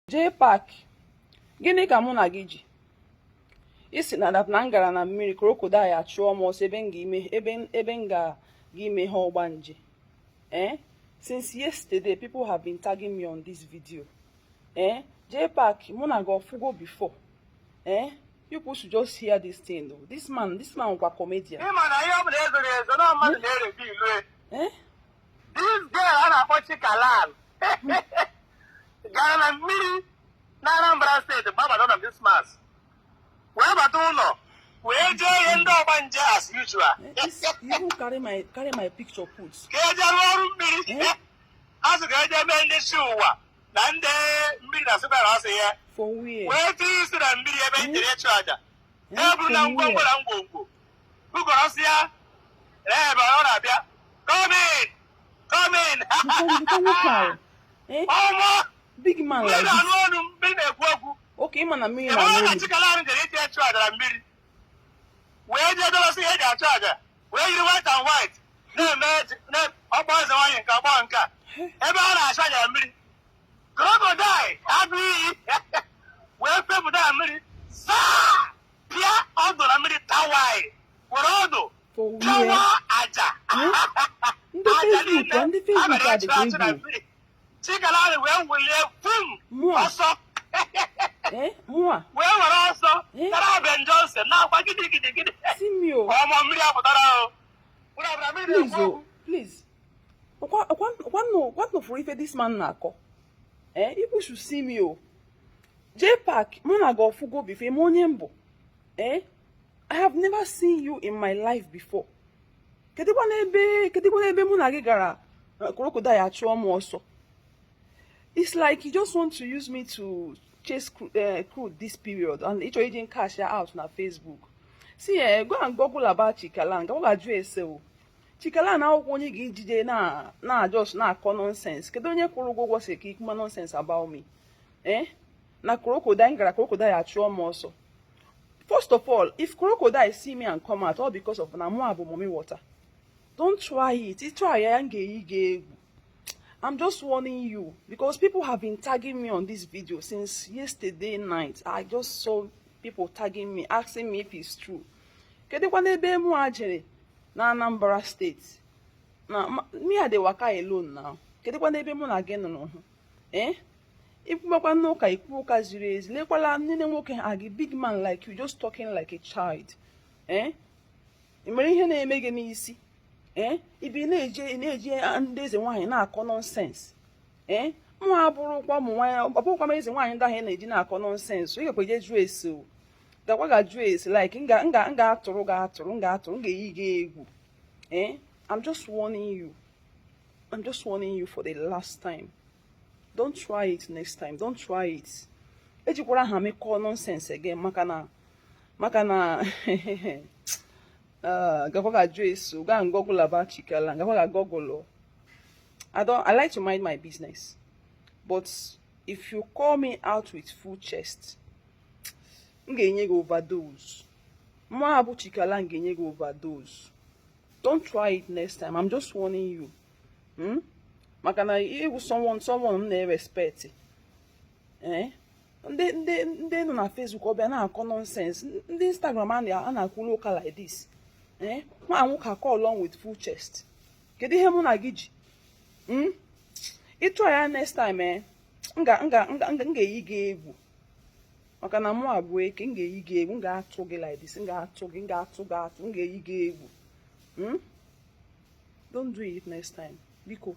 Jpac, gịnị ka mụ na gị ji? Isi na m gara na mmiri krokodil achụọ m ọsọ ebe m ga ime ha ọgbanje. Since yesterday, people have been tagging me on this video. Jpac, mụ na gị ọfụgo before. People should just hear this thing though. This man was comedian. This girl had a bunch of kalan. Ghana miri na Anambra State, Baba don't have this mass. Wherever don't know. Where do you end up as usual? You carry my picture, put. As a guy, man, the shoe. Then the million super house here. For where? Where do you sit and be a bit charger? Every now and go. Who got us here? Come in. Oh, big man like this. Okay, man, I'm me. Where did you see a charger? Where you white and white? No, boys and carbon car. Everyone has a million. Crocodile, happy. Where people die, sir. Pia, all the American Hawaii. Worodo. For where? Aja. The Facebook are the baby. Chikalani, where will you? Boom. Also. Moi. Where were also? Ben Johnson. Now, what did you get? Simio. Please. What no for if this man nako? People should see me. Jpac, mona go fugo before monyembo. I have never seen you in my life before. It's like you just want to use me to chase crude this period and each agent cash out on Facebook. See, go and Google about Chikalan. Go address Chikalan now when you get na just na nonsense. Kedonye kurugo was a kick nonsense about me. Na crocodile achua also. First of all, if crocodile see me and come out all because of namuabu mommy water, don't try it. I'm just warning you because people have been tagging me on this video since yesterday night. I just saw people tagging me, asking me if it's true. Na Anambra State. Now, me I dey waka alone now. If you a big man like you, just talking like a child. If you and there's a wine nonsense. Nonsense. So you could dress so. The what dress like I'm just warning you. I'm just warning you for the last time. Don't try it next time. Don't try it. Ejikwara ha me call nonsense again. Makana gawaga dress go and Google about Chikala. Gawaga Google. I like to mind my business. But if you call me out with full chest, ngenye go overdose. Mwa abu Chikala ngenye go overdose. Don't try it next time. I'm just warning you. Makana you someone they respect. They no na Facebook or na nonsense. The Instagram and na local like this. Man who can call along with full chest. Kedi hemu na giji. It try next time nga yige egwu. Makana mu abue ke nga yige egwu nga atu gi like this. Nga atu nga yige egwu. Don't do it next time. Biko.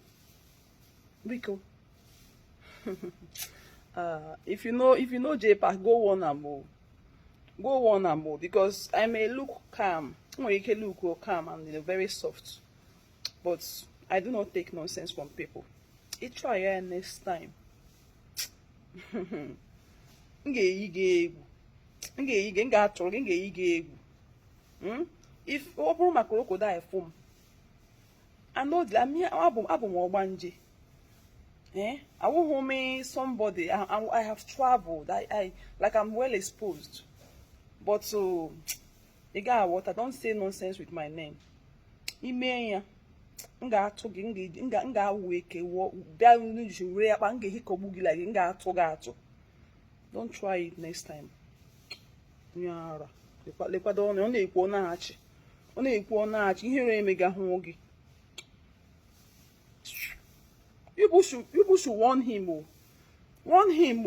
If you know Jpac, go on and more because I may look calm. You can look calm and very soft, but I do not take nonsense from people. It try next time. If open my crocodile foam, I know that me abum ogbanje. I won't home somebody. I have traveled. I'm well exposed. But so the guy what I don't say nonsense with my name. Imenya nga atogi nga weke wo bia nu jure apa nga hikobugi like nga atoga ato. Don't try it next time. Nyara. Lekwado ọ na-ekwu na-achị. Ọ na-ekwu na-achị ihere emega hụ gị. You should warn him. Warn him.